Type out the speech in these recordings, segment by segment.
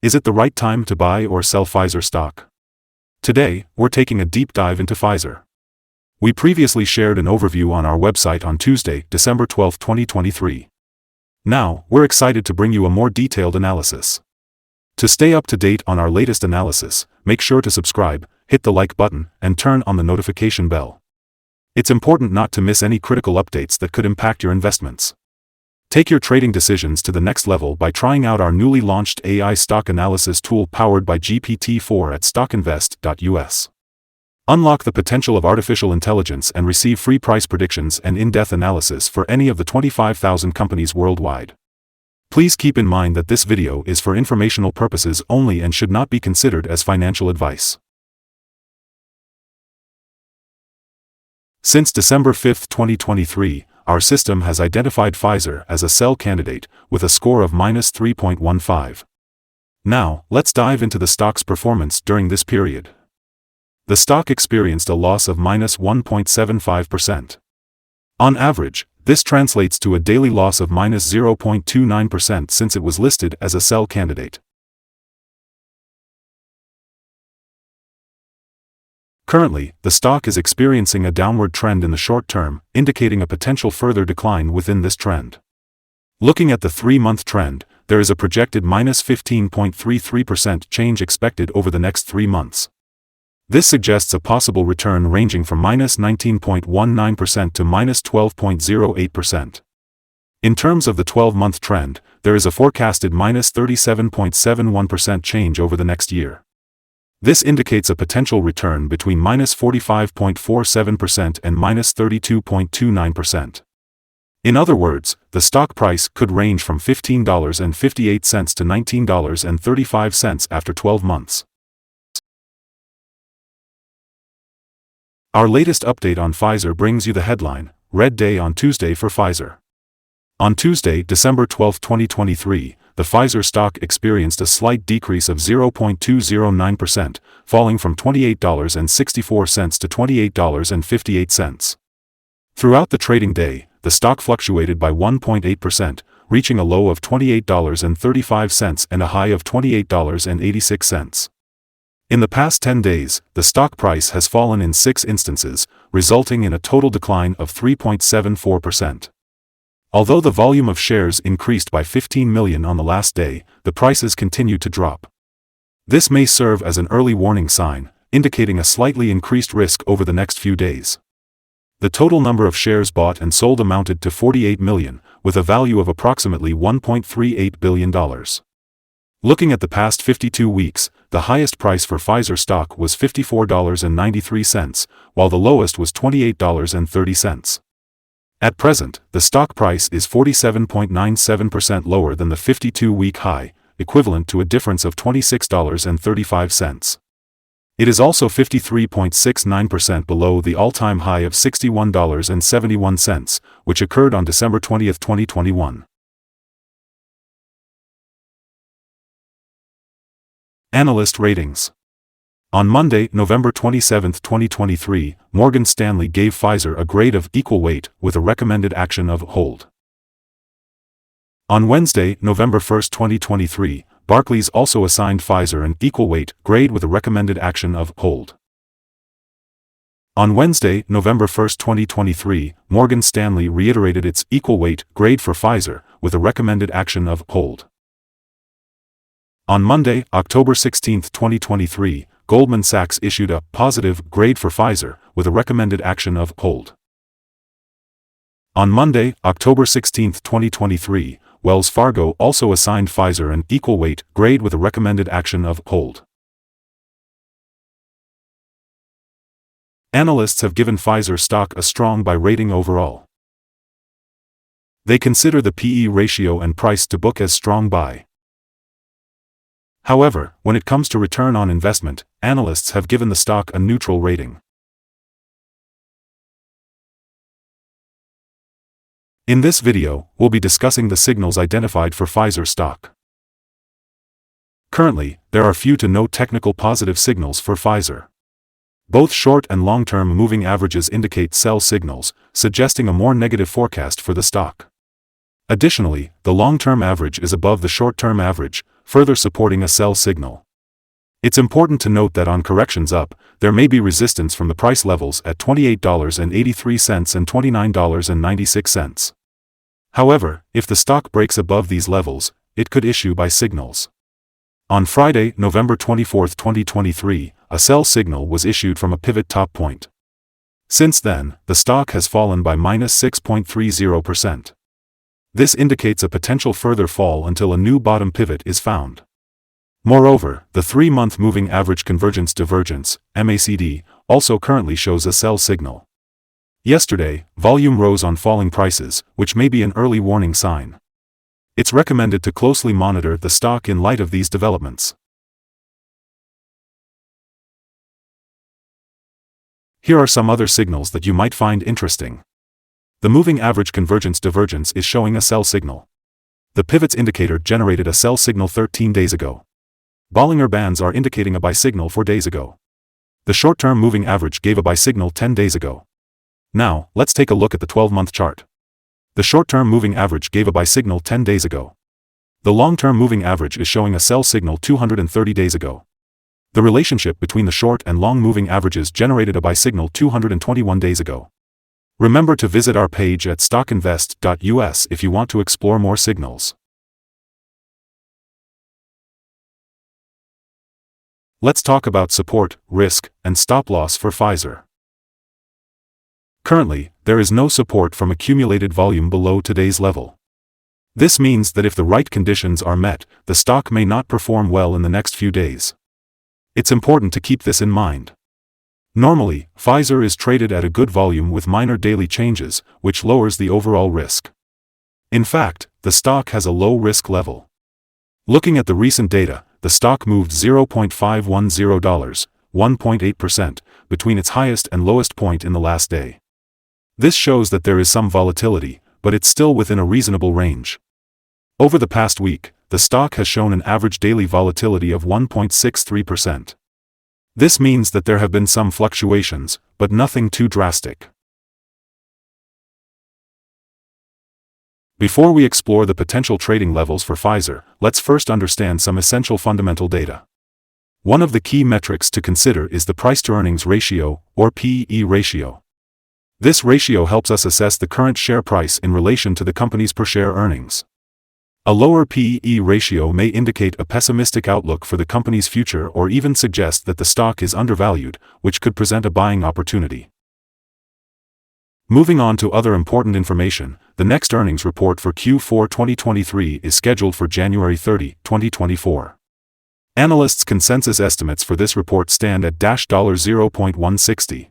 Is it the right time to buy or sell Pfizer stock? Today, we're taking a deep dive into Pfizer. We previously shared an overview on our website on Tuesday, December 12, 2023. Now, we're excited to bring you a more detailed analysis. To stay up to date on our latest analysis, make sure to subscribe, hit the like button, and turn on the notification bell. It's important not to miss any critical updates that could impact your investments. Take your trading decisions to the next level by trying out our newly launched AI stock analysis tool powered by GPT-4 at StockInvest.us. Unlock the potential of artificial intelligence and receive free price predictions and in-depth analysis for any of the 25,000 companies worldwide. Please keep in mind that this video is for informational purposes only and should not be considered as financial advice. Since December 5, 2023, our system has identified Pfizer as a sell candidate with a score of -3.15. Now, let's dive into the stock's performance during this period. The stock experienced a loss of -1.75%. On average, this translates to a daily loss of -0.29% since it was listed as a sell candidate. Currently, the stock is experiencing a downward trend in the short term, indicating a potential further decline within this trend. Looking at the 3-month trend, there is a projected -15.33% change expected over the next 3 months. This suggests a possible return ranging from -19.19% to -12.08%. In terms of the 12-month trend, there is a forecasted -37.71% change over the next year. This indicates a potential return between -45.47% and -32.29%. In other words, the stock price could range from $15.58 to $19.35 after 12 months. Our latest update on Pfizer brings you the headline, Red Day on Tuesday for Pfizer. On Tuesday, December 12, 2023, the Pfizer stock experienced a slight decrease of 0.209%, falling from $28.64 to $28.58. Throughout the trading day, the stock fluctuated by 1.8%, reaching a low of $28.35 and a high of $28.86. In the past 10 days, the stock price has fallen in 6 instances, resulting in a total decline of 3.74%. Although the volume of shares increased by 15 million on the last day, the prices continued to drop. This may serve as an early warning sign, indicating a slightly increased risk over the next few days. The total number of shares bought and sold amounted to 48 million, with a value of approximately $1.38 billion. Looking at the past 52 weeks, the highest price for Pfizer stock was $54.93, while the lowest was $28.30. At present, the stock price is 47.97% lower than the 52-week high, equivalent to a difference of $26.35. It is also 53.69% below the all-time high of $61.71, which occurred on December 20, 2021. Analyst Ratings. On Monday, November 27, 2023, Morgan Stanley gave Pfizer a grade of equal weight with a recommended action of hold. On Wednesday, November 1, 2023, Barclays also assigned Pfizer an equal weight grade with a recommended action of hold. On Wednesday, November 1, 2023, Morgan Stanley reiterated its equal weight grade for Pfizer with a recommended action of hold. On Monday, October 16, 2023, Goldman Sachs issued a positive grade for Pfizer with a recommended action of hold. On Monday, October 16, 2023, Wells Fargo also assigned Pfizer an equal weight grade with a recommended action of hold. Analysts have given Pfizer stock a strong buy rating overall. They consider the PE ratio and price to book as strong buy. However, when it comes to return on investment, analysts have given the stock a neutral rating. In this video, we'll be discussing the signals identified for Pfizer stock. Currently, there are few to no technical positive signals for Pfizer. Both short and long-term moving averages indicate sell signals, suggesting a more negative forecast for the stock. Additionally, the long-term average is above the short-term average, further supporting a sell signal. It's important to note that on corrections up, there may be resistance from the price levels at $28.83 and $29.96. However, if the stock breaks above these levels, it could issue buy signals. On Friday, November 24, 2023, a sell signal was issued from a pivot top point. Since then, the stock has fallen by -6.30%. This indicates a potential further fall until a new bottom pivot is found. Moreover, the 3-month moving average convergence divergence, MACD, also currently shows a sell signal. Yesterday, volume rose on falling prices, which may be an early warning sign. It's recommended to closely monitor the stock in light of these developments. Here are some other signals that you might find interesting. The moving average convergence divergence is showing a sell signal. The pivots indicator generated a sell signal 13 days ago. Bollinger Bands are indicating a buy signal 4 days ago. The short-term moving average gave a buy signal 10 days ago. Now, let's take a look at the 12-month chart. The short-term moving average gave a buy signal 10 days ago. The long-term moving average is showing a sell signal 230 days ago. The relationship between the short and long moving averages generated a buy signal 221 days ago. Remember to visit our page at StockInvest.us if you want to explore more signals. Let's talk about support, risk, and stop loss for Pfizer. Currently, there is no support from accumulated volume below today's level. This means that if the right conditions are met, the stock may not perform well in the next few days. It's important to keep this in mind. Normally, Pfizer is traded at a good volume with minor daily changes, which lowers the overall risk. In fact, the stock has a low risk level. Looking at the recent data, the stock moved $0.510, 1.8%, between its highest and lowest point in the last day. This shows that there is some volatility, but it's still within a reasonable range. Over the past week, the stock has shown an average daily volatility of 1.63%. This means that there have been some fluctuations, but nothing too drastic. Before we explore the potential trading levels for Pfizer, let's first understand some essential fundamental data. One of the key metrics to consider is the price-to-earnings ratio, or PE ratio. This ratio helps us assess the current share price in relation to the company's per-share earnings. A lower PE ratio may indicate a pessimistic outlook for the company's future or even suggest that the stock is undervalued, which could present a buying opportunity. Moving on to other important information, the next earnings report for Q4 2023 is scheduled for January 30, 2024. Analysts' consensus estimates for this report stand at $0.160.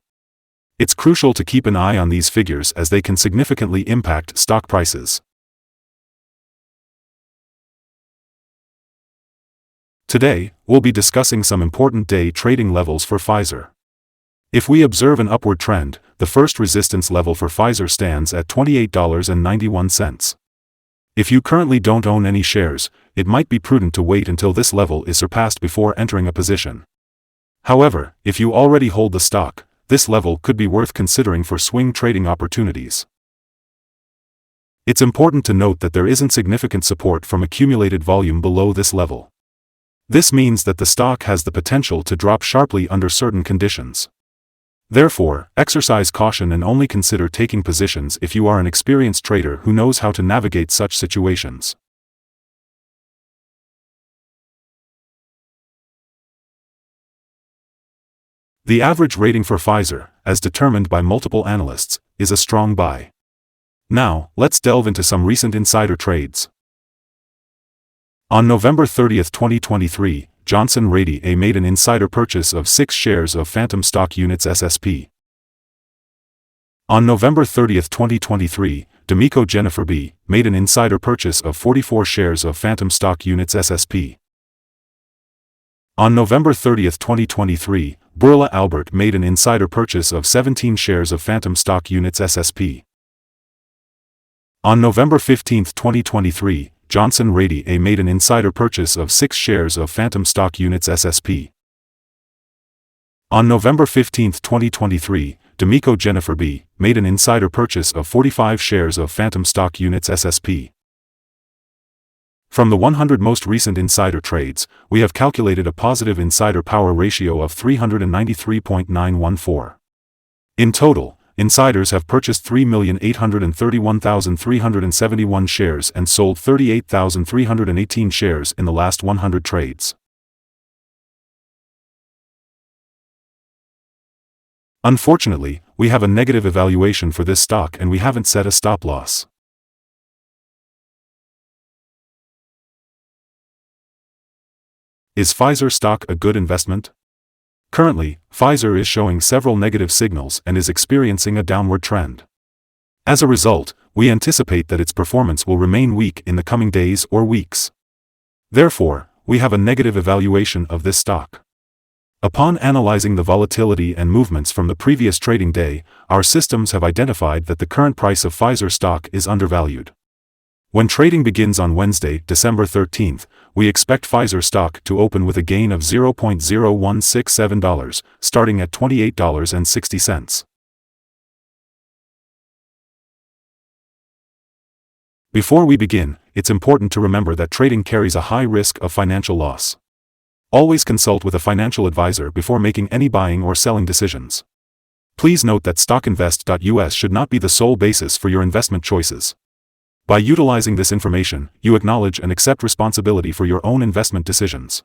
It's crucial to keep an eye on these figures as they can significantly impact stock prices. Today, we'll be discussing some important day trading levels for Pfizer. If we observe an upward trend, the first resistance level for Pfizer stands at $28.91. If you currently don't own any shares, it might be prudent to wait until this level is surpassed before entering a position. However, if you already hold the stock, this level could be worth considering for swing trading opportunities. It's important to note that there isn't significant support from accumulated volume below this level. This means that the stock has the potential to drop sharply under certain conditions. Therefore, exercise caution and only consider taking positions if you are an experienced trader who knows how to navigate such situations. The average rating for Pfizer, as determined by multiple analysts, is a strong buy. Now, let's delve into some recent insider trades. On November 30, 2023, Johnson Rady made an insider purchase of 6 shares of Phantom Stock Units SSP. On November 30, 2023, D'Amico Jennifer B. made an insider purchase of 44 shares of Phantom Stock Units SSP. On November 30, 2023, Burla Albert made an insider purchase of 17 shares of Phantom Stock Units SSP. On November 15, 2023, Johnson Rady made an insider purchase of 6 shares of Phantom Stock Units SSP. On November 15, 2023, D'Amico Jennifer B. made an insider purchase of 45 shares of Phantom Stock Units SSP. From the 100 most recent insider trades, we have calculated a positive insider power ratio of 393.914. In total, insiders have purchased 3,831,371 shares and sold 38,318 shares in the last 100 trades. Unfortunately, we have a negative evaluation for this stock and we haven't set a stop loss. Is Pfizer stock a good investment? Currently, Pfizer is showing several negative signals and is experiencing a downward trend. As a result, we anticipate that its performance will remain weak in the coming days or weeks. Therefore, we have a negative evaluation of this stock. Upon analyzing the volatility and movements from the previous trading day, our systems have identified that the current price of Pfizer stock is undervalued. When trading begins on Wednesday, December 13th, we expect Pfizer stock to open with a gain of $0.0167, starting at $28.60. Before we begin, it's important to remember that trading carries a high risk of financial loss. Always consult with a financial advisor before making any buying or selling decisions. Please note that StockInvest.us should not be the sole basis for your investment choices. By utilizing this information, you acknowledge and accept responsibility for your own investment decisions.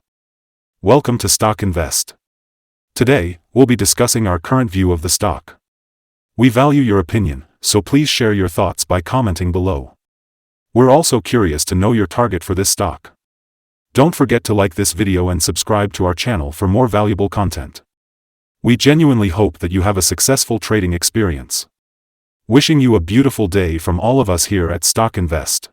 Welcome to Stock Invest. Today, we'll be discussing our current view of the stock. We value your opinion, so please share your thoughts by commenting below. We're also curious to know your target for this stock. Don't forget to like this video and subscribe to our channel for more valuable content. We genuinely hope that you have a successful trading experience. Wishing you a beautiful day from all of us here at Stock Invest.